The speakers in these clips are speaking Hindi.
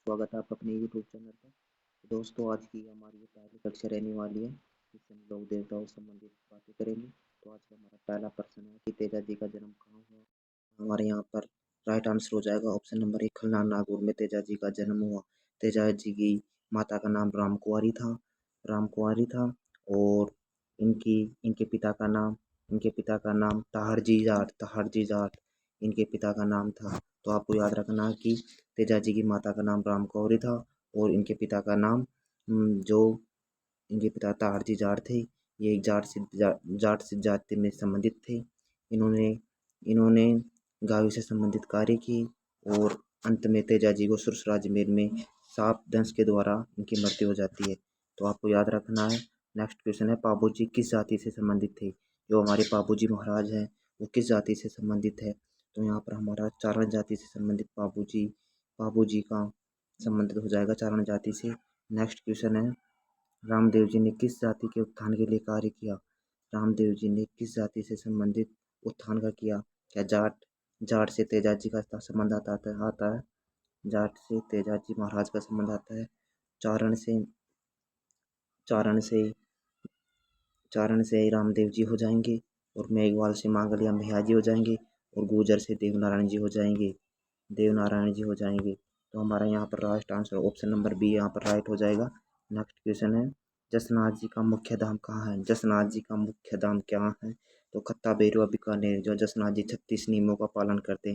स्वागत है आपका अपने यूट्यूब चैनल पर। तो दोस्तों, आज की हमारी ये पहली कक्षा रहने वाली है जिससे हम लोग देवताओं से संबंधित बातें करेंगे। तो आज का हमारा पहला प्रश्न है कि तेजा जी का जन्म कहाँ हुआ। हमारे यहाँ पर राइट आंसर हो जाएगा ऑप्शन नंबर 1, खलनार नागौर में तेजा जी का जन्म हुआ। तेजा जी की माता का नाम राम कुंवारी था। और इनकी इनके पिता का नाम तहारजी जाट इनके पिता का नाम था। तो आपको याद रखना है कि तेजा जी की माता का नाम राम कौरी था और इनके पिता का नाम जो इनके पिता ताहरजी जाट थे। ये एक जाट सिद्ध जाति में संबंधित थे। इन्होंने इन्होंने गायों से संबंधित कार्य किए और अंत में तेजा जी को सुरसराजमेर में सांप दंश के द्वारा इनकी मृत्यु हो जाती है। तो आपको याद रखना है। नेक्स्ट क्वेश्चन है, पाबू जी किस जाति से संबंधित थे। जो हमारे पाबू जी महाराज हैं वो किस जाति से संबंधित है। तो यहाँ पर हमारा चारण जाति से संबंधित पाबू जी का संबंधित हो जाएगा चारण जाति से। नेक्स्ट क्वेश्चन है, रामदेव जी ने किस जाति के उत्थान के लिए कार्य किया। रामदेव जी ने किस जाति से संबंधित उत्थान का किया। क्या जाट जाट से तेजा जी का संबंध आता है। जाट से तेजा जी महाराज का संबंध आता है। चारण से चारण से रामदेव जी हो जाएंगे और मेघवाल से मांगलिया भैया जी हो जाएंगे और गुर्जर से देवनारायण जी हो जाएंगे। तो हमारा यहाँ पर last answer option number B यहाँ पर राइट हो जाएगा। नेक्स्ट क्वेश्चन है, जसनाथ जी का मुख्य धाम कहाँ है। जसनाथ जी का मुख्य धाम क्या है। तो खत्ता बेरुआ बीकानेर। जो जसनाथ जी 36 नियमों का पालन करते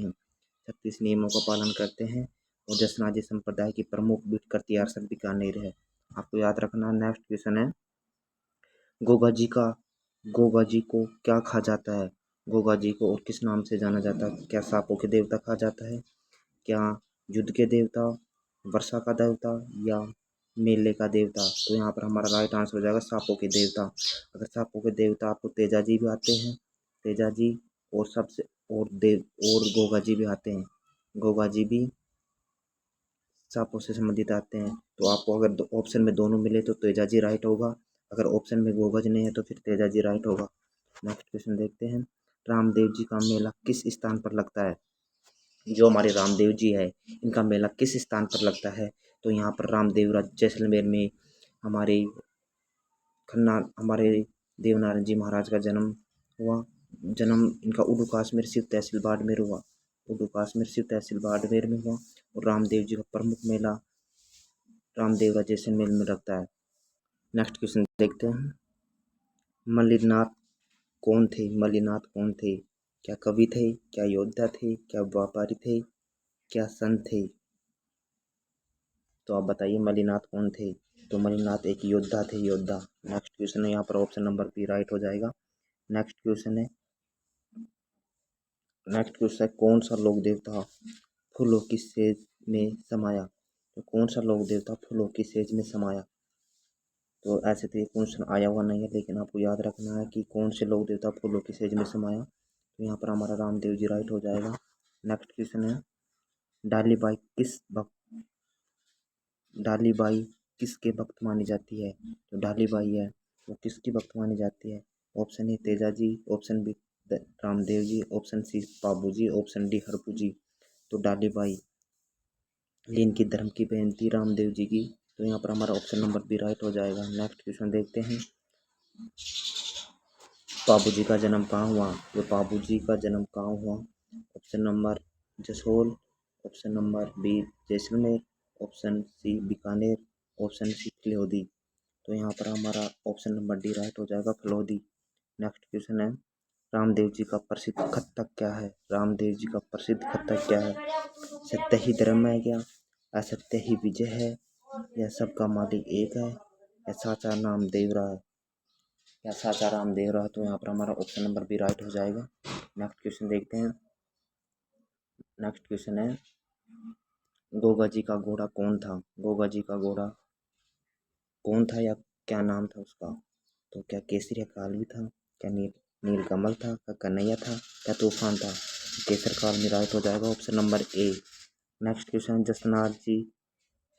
हैं और जसनाथ जी संप्रदाय की प्रमुख बिटकर्ती आरसर बीकानेर है। आपको याद रखना। नेक्स्ट क्वेश्चन है, गोगा जी को क्या कहा जाता है। गोगा जी को और किस नाम से जाना जाता है। क्या सांपों के देवता कहा जाता है। क्या युद्ध के देवता, वर्षा का देवता या मेले का देवता। तो यहाँ पर हमारा राइट आंसर हो जाएगा सांपों के देवता। अगर सांपों के देवता आपको तेजा जी भी आते हैं, तेजा जी और सबसे और गोगा जी भी आते हैं। गोगा जी भी सांपों से संबंधित आते हैं। तो आपको अगर ऑप्शन में दोनों मिले तो तेजा जी राइट होगा। अगर ऑप्शन में गोगा जी नहीं है तो फिर तेजा जी राइट होगा। नेक्स्ट क्वेश्चन देखते हैं, रामदेव जी का मेला किस स्थान पर लगता है। जो हमारे रामदेव जी है इनका मेला किस स्थान पर लगता है। तो यहाँ पर रामदेव जैसलमेर में हमारे देवनारायण जी महाराज का जन्म इनका उडू काश्मीर शिव तहसील बाड़मेर में हुआ। और रामदेव जी का प्रमुख मेला रामदेवरा जैसलमेर में लगता है। नेक्स्ट क्वेश्चन देखते हैं, मल्लिनाथ कौन थे। क्या कवि थे, क्या योद्धा थे, क्या व्यापारी थे, क्या संत थे। तो आप बताइए मल्लिनाथ कौन थे। तो मल्लिनाथ एक योद्धा थे। नेक्स्ट क्वेश्चन है, यहाँ पर ऑप्शन नंबर बी राइट हो जाएगा। नेक्स्ट क्वेश्चन है, कौन सा लोक देवता फूलों की सेज में समाया। तो कौन सा लोक देवता फूलों की सेज में समाया। तो ऐसे तो ये क्वेश्चन आया हुआ नहीं है, लेकिन आपको याद रखना है कि कौन से लोक देवता फूलों की सेज में समाया। तो यहाँ पर हमारा रामदेव जी राइट हो जाएगा। नेक्स्ट क्वेश्चन है, डाली बाई किसके भक्त मानी जाती है। जो डाली बाई है वो किसकी भक्त मानी जाती है। Option A Teja ji, option B Ramdev ji, option C Pabu ji, option D Harpu ji. तो डाली बाई लीन की धर्म की बहन थी रामदेव जी की। तो यहाँ पर हमारा ऑप्शन नंबर बी राइट हो जाएगा। नेक्स्ट क्वेश्चन देखते हैं, पाबू जी का जन्म कहाँ हुआ। तो पाबू जी का जन्म कहाँ हुआ। Option number Jasol, option number B Jaisalmer, option C Bikaner, option C Phalodi. तो यहाँ पर हमारा ऑप्शन नंबर डी राइट हो जाएगा, फलोदी। नेक्स्ट क्वेश्चन है, रामदेव जी का प्रसिद्ध कथक क्या है। रामदेव जी का प्रसिद्ध कथक क्या है। सत्य ही धर्म है क्या, असत्य ही विजय है, या सबका मालिक एक है, या साचा नाम देवरा है। तो यहाँ पर हमारा ऑप्शन नंबर बी राइट हो जाएगा। नेक्स्ट क्वेश्चन देखते हैं। नेक्स्ट क्वेश्चन है, गोगा जी का घोड़ा कौन था। गोगा जी का घोड़ा कौन था या क्या नाम था उसका। तो क्या केसरी या कालवी था, क्या नीलकमल था, क्या कन्हैया था, क्या तूफान था। केसर काल में राइट हो जाएगा option number A. Next question,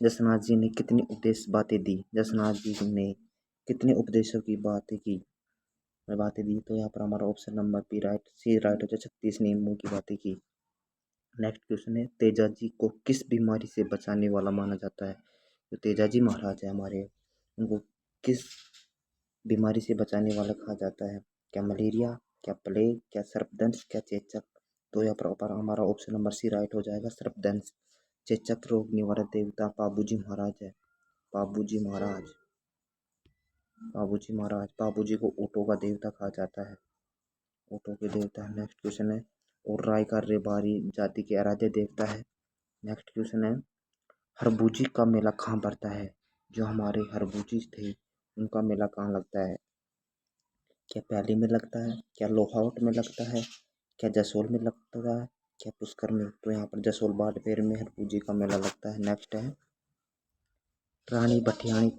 Jasnath ji ने कितनी उपदेश बातें दी। जसनाथ जी ने कितने उपदेशों की बातें दी। तो यहाँ पर हमारा option number B C right हो जाए, 36 नियमों की बातें की। नेक्स्ट क्वेश्चन है, तेजाजी को किस बीमारी से बचाने वाला माना जाता है? जो तेजाजी महाराज है हमारे, उनको किस बीमारी से बचाने वाला कहा जाता है? क्या मलेरिया, क्या प्लेग, क्या सर्पदंश, क्या चेचक? तो यहाँ पर हमारा ऑप्शन नंबर सी राइट हो जाएगा, सर्पदंश। चेचक रोग निवारक देवता पाबूजी महाराज है। पाबूजी महाराज, पाबूजी महाराज, पाबूजी को ऊँटों का देवता कहा जाता है, ऊँटों के देवता है। नेक्स्ट क्वेश्चन है, और राय का रेबारी जाति के आराध्य देवता है। नेक्स्ट क्वेश्चन है, हरबूजी का मेला कहाँ पड़ता है? जो हमारे हरबूजी थे उनका मेला कहाँ लगता है? क्या पैली में लगता है, क्या लोहावट में लगता है, क्या जसोल में लगता है, क्या पुष्कर में? तो यहाँ पर जसोल बाड़मेर में हरबूजी का मेला लगता है। नेक्स्ट है, रानी भटियाणी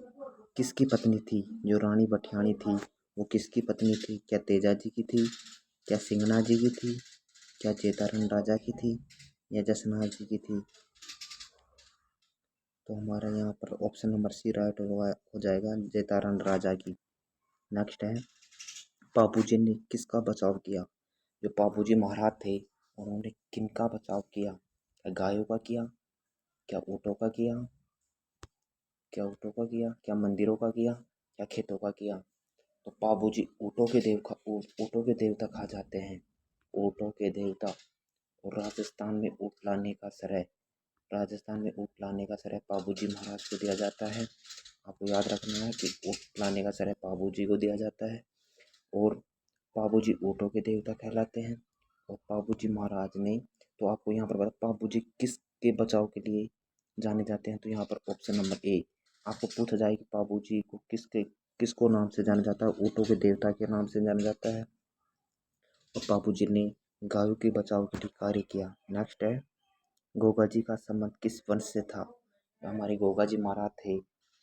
किसकी पत्नी थी? जो रानी भटियाणी थी वो किसकी पत्नी थी? क्या तेजाजी की थी, क्या सिंगना जी की थी, क्या जेतारण राजा की थी, या जसनाथ जी की थी? तो हमारा यहाँ पर ऑप्शन नंबर सी राइट हो जाएगा, जेतारण राजा की। नेक्स्ट है, पापूजी ने किसका बचाव किया? जो पापूजी महाराज थे उन्होंने किनका बचाव किया? क्या गायों का किया, क्या ऊँटों का किया, क्या ऊँटों का किया, क्या मंदिरों का किया, क्या खेतों का किया? तो पापूजी ऊँटों के देवता कहा जाते हैं, ऊँटों के देवता। और राजस्थान में ऊँट लाने का श्रेय, राजस्थान में ऊँट लाने का श्रेय पाबूजी महाराज को दिया जाता है। आपको याद रखना है कि ऊँट लाने का श्रेय पाबूजी को दिया जाता है। और पाबूजी ऊँटों के देवता कहलाते हैं। और पाबूजी महाराज ने, तो आपको यहाँ पर बता, पाबूजी किसके बचाव के लिए जाने जाते हैं? तो यहाँ पर ऑप्शन नंबर ए आपको पूछा जाए कि पाबूजी को किसको नाम से जाना जाता है? ऊँटों के देवता के नाम से जाना जाता है। और पाबूजी ने गायों के बचाव के लिए कार्य किया। नेक्स्ट है, गोगा जी का संबंध किस वंश से था? हमारे गोगा जी महाराज थे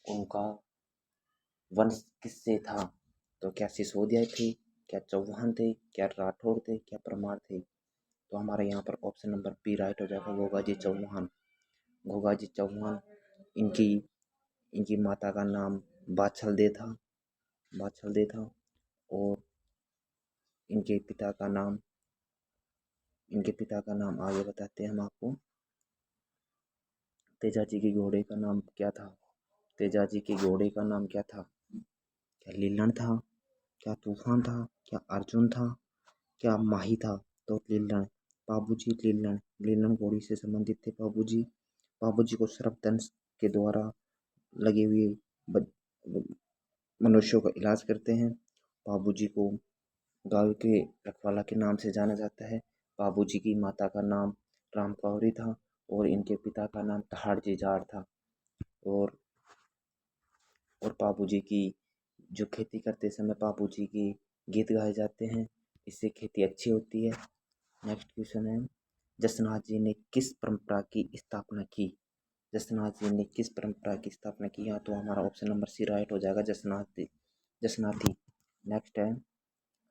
उनका वंश किससे था? तो क्या सिसोदिया थे, क्या चौहान थे, क्या राठौर थे, क्या परमार थे? तो हमारे यहाँ पर ऑप्शन नंबर बी राइट हो जाएगा, गोगा जी चौहान। गोगा जी चौहान, इनकी इनकी माता का नाम बाछल था, बाछल था। और इनके पिता का नाम, इनके पिता का नाम आगे बताते हैं हम आपको। तेजाजी के घोड़े का नाम क्या था? तेजाजी के घोड़े का नाम क्या था? क्या लीलन था, क्या तूफान था, क्या अर्जुन था, क्या माही था? तो लीलन, पाबूजी लीलन, लीलन घोड़ी से संबंधित थे पाबूजी। पाबूजी को सर्पदंश के द्वारा लगे हुए मनुष्यों का इलाज करते हैं। पाबूजी को गायों के रखवाला के नाम से जाना जाता है। पाबूजी की माता का नाम राम कौरी था और इनके पिता का नाम तहाड़जी जाट था। और पापू जी की जो खेती करते समय पापू जी की गीत गाए जाते हैं, इससे खेती अच्छी होती है। नेक्स्ट क्वेश्चन है, जसनाथ जी ने किस परंपरा की स्थापना की? जसनाथ जी ने किस परंपरा की स्थापना की? यहाँ तो हमारा ऑप्शन नंबर सी राइट हो जाएगा, जसनाथी। नेक्स्ट है,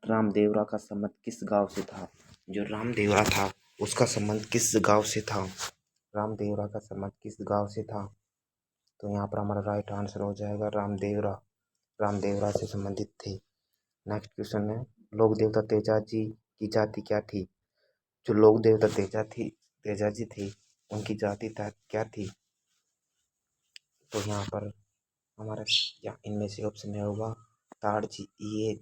रामदेवरा का संबंध किस गांव से था? जो रामदेवरा था उसका संबंध किस गांव से था? रामदेवरा का संबंध किस गांव से था? तो यहाँ पर हमारा राइट आंसर हो जाएगा रामदेवरा, रामदेवरा से संबंधित थे। नेक्स्ट क्वेश्चन है, लोक देवता तेजाजी की जाति क्या थी? जो लोक देवता तेजाजी थी उनकी जाति क्या थी? तो यहाँ पर हमारा इनमें से ऑप्शन में होगा ताड़जी। ये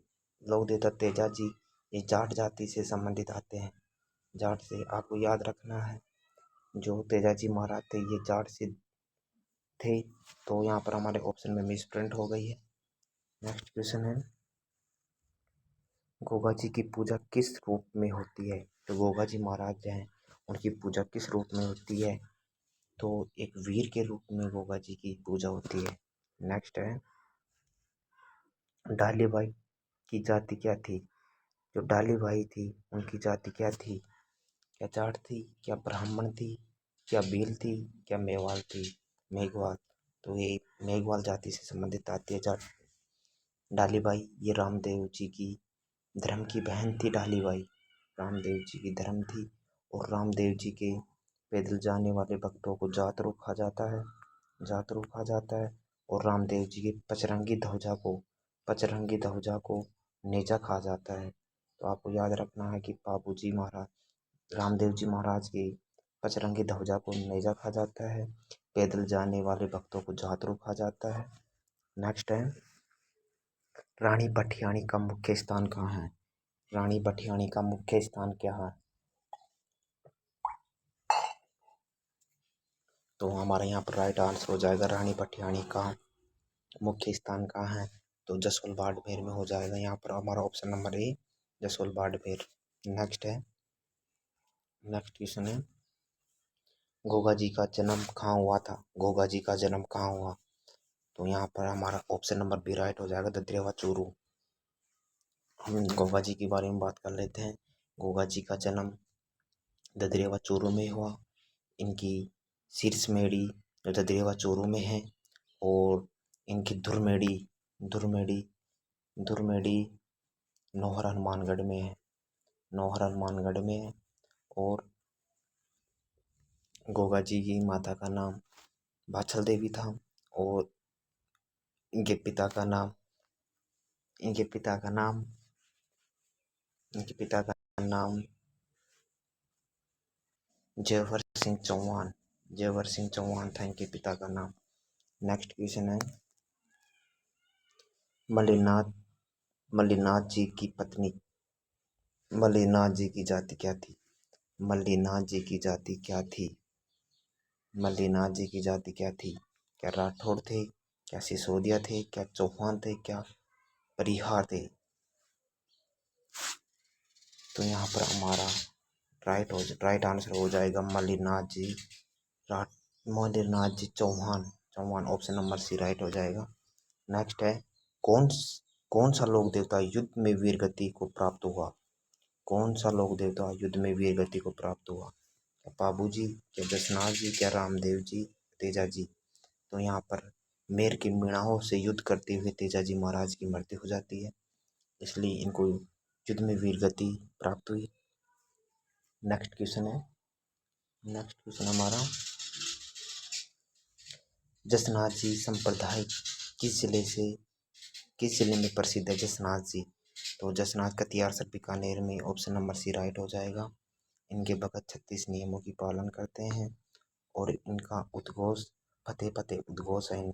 लोक देवता तेजाजी ये जाट जाति से संबंधित आते हैं, जाट से। आपको याद रखना है जो तेजाजी महाराज थे ये जाट से थे। तो यहाँ पर हमारे ऑप्शन में मिस प्रिंट हो गई है। नेक्स्ट क्वेश्चन है, गोगा जी की पूजा किस रूप में होती है? तो गोगा जी महाराज हैं उनकी पूजा किस रूप में होती है? तो एक वीर के रूप में गोगा जी की पूजा होती है। नेक्स्ट है, डालीबाई की जाति क्या थी? जो डालीबाई थी उनकी जाति क्या थी? क्या जाट थी, क्या ब्राह्मण थी, क्या भील थी, क्या मेवाल थी? मेघवाल। तो ये मेघवाल जाति से संबंधित आती है जाट। डालीबाई ये रामदेव जी की धर्म की बहन थी। डालीबाई रामदेव जी की धर्म थी। और रामदेव जी के पैदल जाने वाले भक्तों को जातरू कहा जाता है, जातरू कहा जाता है। और रामदेव जी की पचरंगी ध्वजा को नेजा कहा जाता है। तो आपको याद रखना है कि पापू जी महाराज, रामदेव जी महाराज के पचरंगी ध्वजा को नेजा कहा जाता है। पैदल जाने वाले भक्तों को जातरू कहा जाता है। नेक्स्ट है, रानी भटियाणी का मुख्य स्थान कहाँ है? रानी भटियाणी का मुख्य स्थान क्या है? तो हमारे यहाँ पर राइट आंसर हो जाएगा रानी भटियाणी का मुख्य स्थान कहाँ है? तो जसोल बाड़मेर में हो जाएगा। यहाँ पर हमारा ऑप्शन नंबर ए जसोल बाड़मेर। नेक्स्ट क्वेश्चन है, गोगा जी का जन्म कहाँ हुआ था? गोगा जी का जन्म कहाँ हुआ? तो यहाँ पर हमारा ऑप्शन नंबर बी राइट हो जाएगा, ददरेवा चूरू। हम गोगा जी के बारे में बात कर लेते हैं। गोगा जी का जन्म ददरेवा चूरू में हुआ। इनकी शीर्ष मेड़ी जो ददरेवा चूरू में है, और इनकी धुरमेड़ी नौहर हनुमानगढ़ में है। और गोगा जी की माता का नाम बाछल देवी था, और इनके पिता का नाम जयवर सिंह चौहान था इनके पिता का नाम। नेक्स्ट क्वेश्चन है, मल्लीनाथ जी की पत्नी मल्लीनाथ जी की जाति क्या थी? मल्लीनाथ जी की जाति क्या थी? क्या राठौड़ थे, क्या सिसोदिया थे, क्या चौहान थे, क्या परिहार थे? तो यहाँ पर हमारा राइट आंसर हो जाएगा Mallinath ji Chauhan. Option number C right हो जाएगा। नेक्स्ट है, कौन सा लोक देवता युद्ध में वीर गति को प्राप्त हुआ? कौन सा लोक देवता युद्ध में वीर गति को प्राप्त हुआ? क्या पाबू जी, क्या जसनाथ जी, क्या रामदेव जी, तेजा जी? तो यहाँ पर मेर की मीणाओं से युद्ध करते हुए तेजा जी महाराज की मृत्यु हो जाती है, इसलिए इनको युद्ध में वीर गति प्राप्त हुई। नेक्स्ट क्वेश्चन हमारा, जसनाथ जी संप्रदाय किस जिले में प्रसिद्ध है? जसनाथ जी, तो जसनाथ कटियार सर बीकानेर में। ऑप्शन नंबर सी राइट हो जाएगा। इनके भगत 36 नियमों की पालन करते हैं, और इनका उद्घोष फतेह उद्घोष है।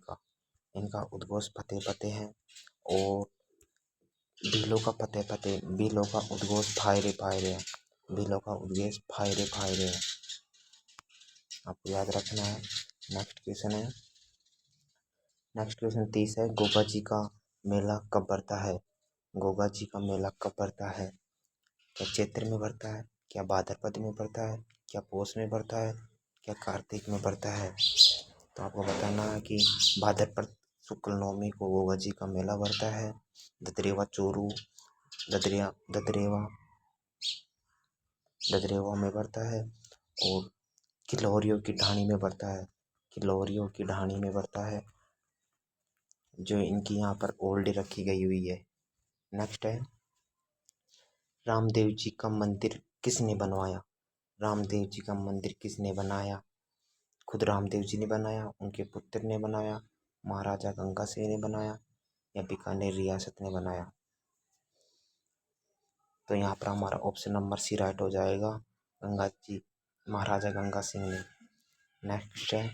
इनका उद्घोष फतेह है, और भीलों का उद्घोष फायरे है। भीलों का उद्घोष फायरे है, आपको याद रखना है। नेक्स्ट क्वेश्चन 30 है, गोगा जी का मेला कब भरता है? गोगा जी का मेला कब भरता है? क्या चैत्र में भरता है, क्या भाद्रपद में भरता है, क्या पौष में भरता है, क्या कार्तिक में भरता है? तो आपको बताना है कि भाद्रपद शुक्ल नवमी को गोगा जी का मेला भरता है। ददरेवा चूरू ददरेवा में भरता है, और किलोरियों की ढाणी में भरता है, जो इनकी यहाँ पर ओल्ड रखी गई हुई है। नेक्स्ट है, रामदेव जी का मंदिर किसने बनवाया? रामदेव जी का मंदिर किसने बनाया? खुद रामदेव जी ने बनाया, उनके पुत्र ने बनाया, महाराजा गंगा सिंह ने बनाया, या बीकानेर रियासत ने बनाया? तो यहाँ पर हमारा ऑप्शन नंबर सी राइट हो जाएगा, महाराजा गंगा सिंह ने। नेक्स्ट है,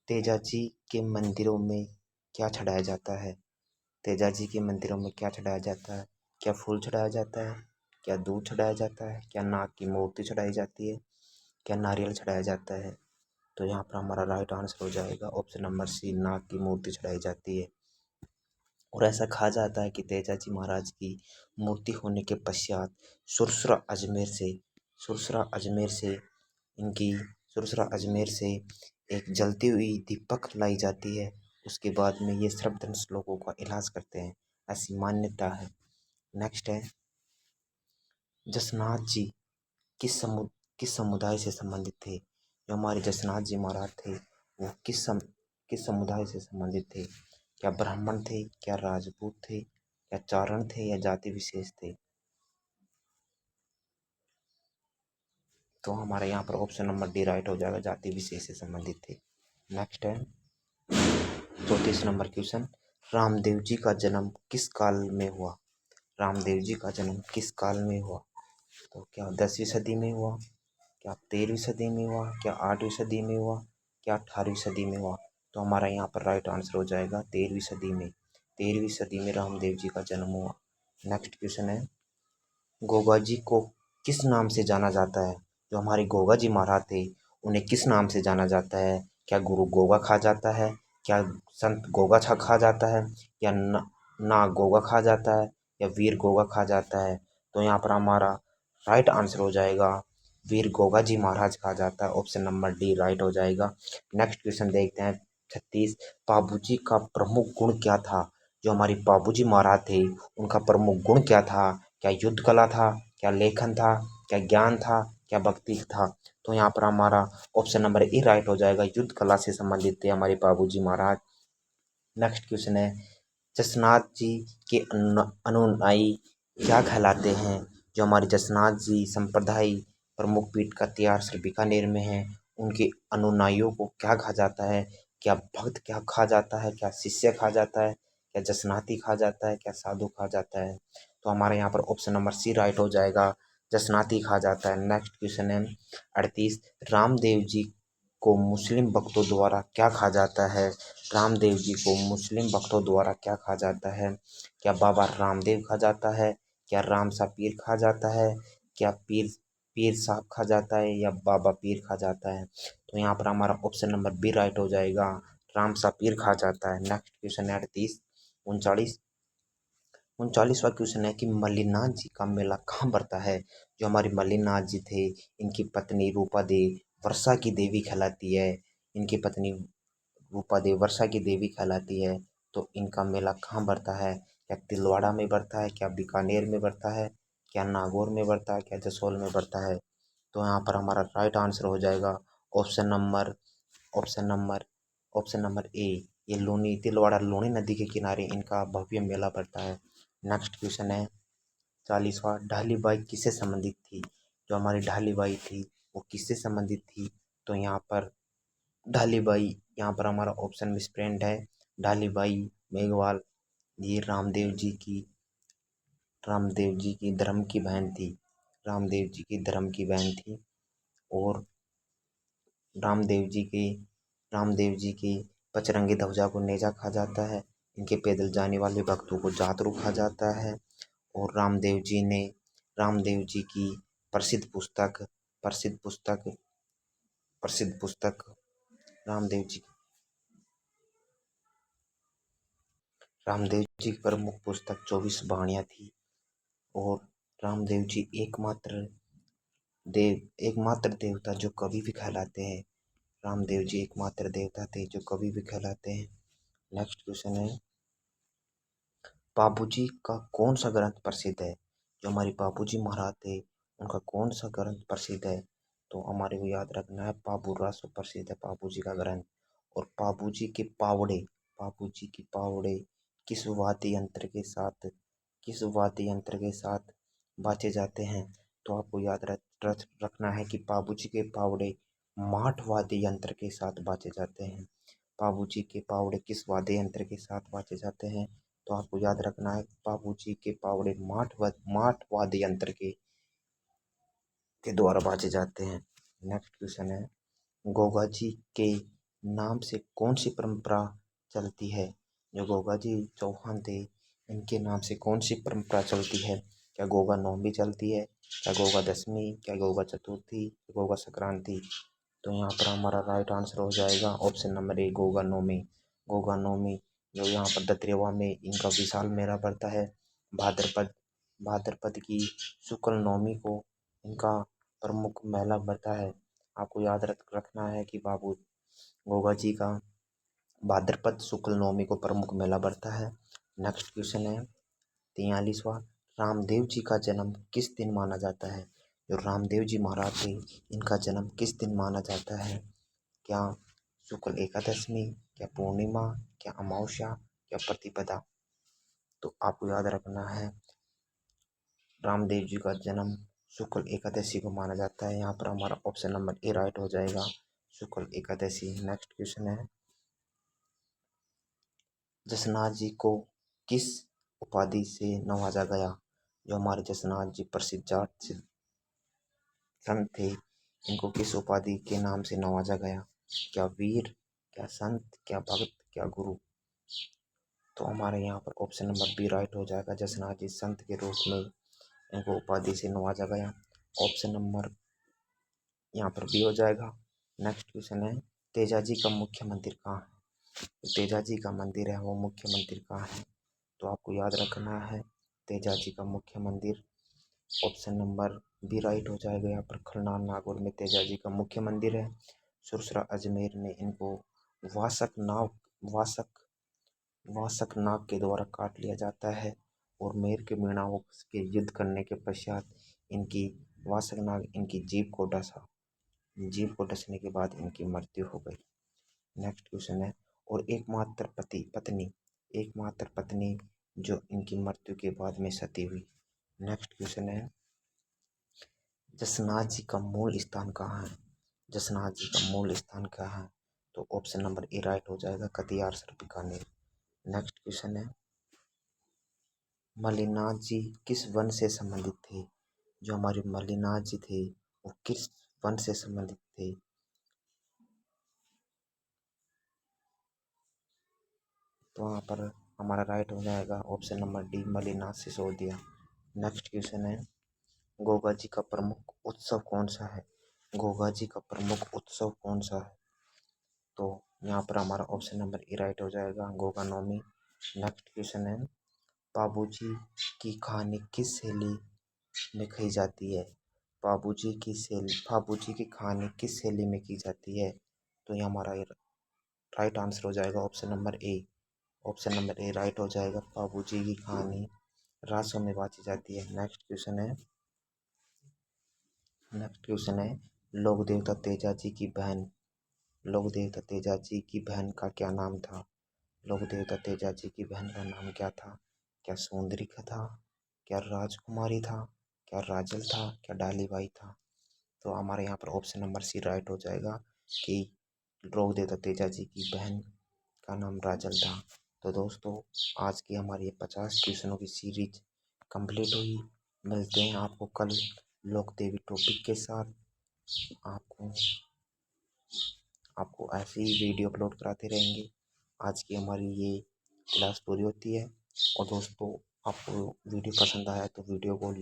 तेजा जी के मंदिरों में क्या चढ़ाया जाता है? तेजा जी के मंदिरों में क्या चढ़ाया जाता है? क्या फूल चढ़ाया जाता है, क्या दूध चढ़ाया जाता है, क्या नाग की मूर्ति चढ़ाई जाती है, क्या नारियल चढ़ाया जाता है? तो यहाँ पर हमारा राइट आंसर हो जाएगा ऑप्शन नंबर सी, नाग की मूर्ति चढ़ाई जाती है। और ऐसा कहा जाता है कि तेजा जी महाराज की मूर्ति होने के पश्चात सुरसरा अजमेर से एक जलती हुई दीपक लाई जाती है। उसके बाद में ये सर्पदंश लोगों का इलाज करते हैं, ऐसी मान्यता है। नेक्स्ट है, जसनाथ जी किस समुदाय से संबंधित थे? जो हमारे जसनाथ जी महाराज थे, वो किस समुदाय से संबंधित थे? क्या ब्राह्मण थे, क्या राजपूत थे, क्या चारण थे, या जाति विशेष थे? तो हमारे यहाँ पर ऑप्शन नंबर डी राइट हो जाएगा, जाति विशेष से संबंधित थे। नेक्स्ट है 34 नंबर क्वेश्चन, रामदेव जी का जन्म किस काल में हुआ? रामदेव जी का जन्म किस काल में हुआ? तो क्या 10वीं सदी में हुआ, क्या 13वीं सदी में हुआ, क्या 8वीं सदी में हुआ, क्या 18वीं सदी में हुआ? तो हमारा यहाँ पर राइट आंसर हो जाएगा 13वीं सदी में। 13वीं सदी में रामदेव जी का जन्म हुआ। नेक्स्ट क्वेश्चन है, गोगा जी को किस नाम से जाना जाता है? जो हमारे गोगा जी महाराज थे उन्हें किस नाम से जाना जाता है? क्या गुरु गोगा खा जाता है, क्या संत गोगा छा खा जाता है, या नाग गोगा खा जाता है, या वीर गोगा खा जाता है? तो यहाँ पर हमारा राइट आंसर हो जाएगा वीर गोगा जी महाराज कहा जाता है। ऑप्शन नंबर डी राइट हो जाएगा। नेक्स्ट क्वेश्चन देखते हैं 36। बाबूजी का प्रमुख गुण क्या था? जो हमारे बाबूजी महाराज थे उनका प्रमुख गुण क्या था? क्या युद्ध कला था, क्या लेखन था, क्या ज्ञान था, क्या भक्ति था? तो यहाँ पर हमारा ऑप्शन नंबर ए राइट हो जाएगा, युद्ध कला से संबंधित थे हमारे बाबूजी महाराज। नेक्स्ट क्वेश्चन है, जसनाथ जी के अनुयायी क्या कहलाते हैं? जो हमारे जसनाथ जी संप्रदाय प्रमुख पीठ का तिहार सर बीकानेर में है, उनके अनुयायियों को क्या कहा जाता है? क्या भक्त क्या कहा जाता है, क्या शिष्य कहा जाता है, क्या जसनाती कहा जाता है, क्या साधु कहा जाता है? तो हमारे यहाँ पर ऑप्शन नंबर सी राइट हो जाएगा, जसनाती कहा जाता है। नेक्स्ट क्वेश्चन है 38। रामदेव जी को मुस्लिम भक्तों द्वारा क्या कहा जाता है? रामदेव जी को मुस्लिम भक्तों द्वारा क्या कहा जाता है? क्या बाबा रामदेव कहा जाता है, क्या राम सा पीर कहा जाता है, क्या पीर पीर साहब कहा जाता है, या बाबा पीर कहा जाता है? तो यहाँ पर हमारा ऑप्शन नंबर बी राइट हो जाएगा, राम सा पीर कहा जाता है। नेक्स्ट क्वेश्चन है 38 39। 39वां क्वेश्चन है कि मल्लीनाथ जी का मेला कहाँ पड़ता है? जो हमारे मल्लीनाथ जी थे इनकी पत्नी रूपा देवी वर्षा की देवी कहलाती है। इनकी पत्नी रूपा देवी वर्षा की देवी कहलाती है। तो इनका मेला कहाँ पड़ता है? क्या तिलवाड़ा में पड़ता है, क्या बीकानेर में पड़ता है, क्या नागौर में पड़ता है, क्या जसोल में पड़ता है? तो यहाँ पर हमारा राइट आंसर हो जाएगा option number option number option number ए। ये लूनी तिलवाड़ा लूनी नदी के किनारे इनका भव्य मेला पड़ता है। नेक्स्ट क्वेश्चन है 40वां, ढालीबाई किससे संबंधित थी? जो हमारी ढालीबाई थी वो किससे संबंधित थी? तो यहाँ पर ढालीबाई, यहाँ पर हमारा ऑप्शन मिसप्रिंट है। ढालीबाई मेघवाल ये रामदेव जी की धर्म की बहन थी। रामदेव जी की धर्म की बहन थी। और रामदेव जी के रामदेव जी की पचरंगी ध्वजा को नेजा कहा जाता है। इनके पैदल जाने वाले भक्तों को जातरू कहा जाता है। और रामदेव जी की प्रसिद्ध पुस्तक प्रसिद्ध पुस्तक प्रसिद्ध पुस्तक रामदेव जी की प्रमुख पुस्तक 24 वाणियाँ थी। और रामदेव जी एकमात्र देवता जो कभी भी कहलाते हैं। रामदेव जी एकमात्र देवता थे जो कभी भी कहलाते हैं। नेक्स्ट क्वेश्चन है, बाबूजी का कौन सा ग्रंथ प्रसिद्ध है? जो हमारे बाबूजी महाराज थे उनका कौन सा ग्रंथ प्रसिद्ध है? तो हमारे को याद रखना है बाबू रासो प्रसिद्ध है बाबूजी का ग्रंथ। और बाबूजी की पावड़े किस वाद्य यंत्र के साथ बाजे जाते हैं? तो आपको याद रखना है कि बाबूजी के पावड़े माठ वाद्य यंत्र के साथ बाजे जाते हैं। बाबूजी के पावड़े किस वाद्य यंत्र के साथ बाजे जाते हैं? तो आपको याद रखना है बाबूजी के पावड़े माठ वाद्य यंत्र के द्वारा बाजे जाते हैं। नेक्स्ट क्वेश्चन है, गोगा जी के नाम से कौन सी परंपरा चलती है? जो गोगा जी चौहान थे इनके नाम से कौन सी परंपरा चलती है? क्या गोगा नौमी चलती है, क्या गोगा दशमी, क्या गोगा चतुर्थी, गोगा संक्रांति? तो यहाँ पर हमारा राइट आंसर हो जाएगा ऑप्शन नंबर ए, गोगा नौमी। गोगा नौमी जो यहाँ पर दत्रेवा में इनका विशाल मेला पड़ता है। भाद्रपद की शुक्ल नौमी को इनका प्रमुख मेला पड़ता है। आपको याद रखना है कि बाबू गोगा जी का भाद्रपद शुक्ल नवमी को प्रमुख मेला पड़ता है। नेक्स्ट क्वेश्चन है 43वां, रामदेव जी का जन्म किस दिन माना जाता है? जो रामदेव जी महाराज थे इनका जन्म किस दिन माना जाता है? क्या शुक्ल एकादशमी, क्या पूर्णिमा, क्या अमावस्या, क्या प्रतिपदा? तो आपको याद रखना है रामदेव जी का जन्म शुक्ल एकादशी को माना जाता है। यहाँ पर हमारा ऑप्शन नंबर ए राइट हो जाएगा, शुक्ल एकादशी। नेक्स्ट क्वेश्चन है, जसनाथ जी को किस उपाधि से नवाजा गया? जो हमारे जसनाथ जी प्रसिद्ध जाट संत थे इनको किस उपाधि के नाम से नवाजा गया? क्या वीर, क्या संत, क्या भक्त, क्या गुरु? तो हमारे यहाँ पर ऑप्शन नंबर बी राइट हो जाएगा। जसनाथ जी संत के रूप में इनको उपाधि से नवाजा गया। ऑप्शन नंबर यहाँ पर बी हो जाएगा। नेक्स्ट क्वेश्चन है, तेजाजी का मुख्य मंदिर कहाँ है? तो तेजाजी का मंदिर है वो मुख्य मंदिर कहाँ है? तो आपको याद रखना है तेजाजी का मुख्य मंदिर। ऑप्शन नंबर बी राइट हो जाएगा। यहाँ पर खलनार नागौर में तेजाजी का मुख्य मंदिर है। सुरसरा अजमेर में इनको वासक वासक नाग के द्वारा काट लिया जाता है और मेर के मीणाओं के युद्ध करने के पश्चात इनकी वासक नाग इनकी जीभ को डसने के बाद इनकी मृत्यु हो गई। नेक्स्ट क्वेश्चन है, और एकमात्र पत्नी जो इनकी मृत्यु के बाद में सती हुई। नेक्स्ट क्वेश्चन है, जसनाथ जी का मूल स्थान कहाँ है? जसनाथ जी का मूल स्थान कहाँ है? तो ऑप्शन नंबर ए राइट हो जाएगा, Katiyar sir Bikaner. Next question है, मल्लिनाथ जी किस वन से संबंधित थे? जो हमारे मल्लिनाथ जी थे वो किस वन से संबंधित थे? तो वहाँ पर हमारा राइट हो जाएगा option number D, Mallinath Sisodiya. Next question है, गोगा जी का प्रमुख उत्सव कौन सा है? गोगा जी का प्रमुख उत्सव कौन सा है? तो यहाँ पर हमारा ऑप्शन नंबर ए राइट हो जाएगा, गोगा नवमी। नेक्स्ट क्वेश्चन है, बाबूजी की कहानी किस शैली में कही जाती है? बाबूजी की कहानी किस शैली में की जाती है? तो ये हमारा राइट आंसर हो जाएगा ऑप्शन नंबर ए। ऑप्शन नंबर ए राइट हो जाएगा, बाबूजी की कहानी रासों में बाँची जाती है। नेक्स्ट क्वेश्चन है, लोक देवता तेजा जी की बहन का क्या नाम था? लोक देवता तेजा जी की बहन का नाम क्या था? क्या सुंदरिका था, क्या राजकुमारी था, क्या राजल था, क्या डालीबाई था? तो हमारे यहाँ पर ऑप्शन नंबर सी राइट हो जाएगा कि लोक देवता तेजा जी की बहन का नाम राजल था। तो दोस्तों, आज की हमारी ये 50 क्वेश्चनों की सीरीज कंप्लीट हुई। मिलते हैं आपको कल लोक देवी टॉपिक के साथ। आपको ऐसे ही वीडियो अपलोड कराते रहेंगे। आज की हमारी ये क्लास पूरी होती है। और दोस्तों, आपको वीडियो पसंद आया तो वीडियो को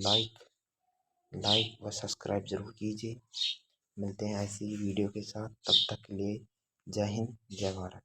लाइक व सब्सक्राइब ज़रूर कीजिए। मिलते हैं ऐसी ही वीडियो के साथ, तब तक के लिए जय हिंद, जय भारत।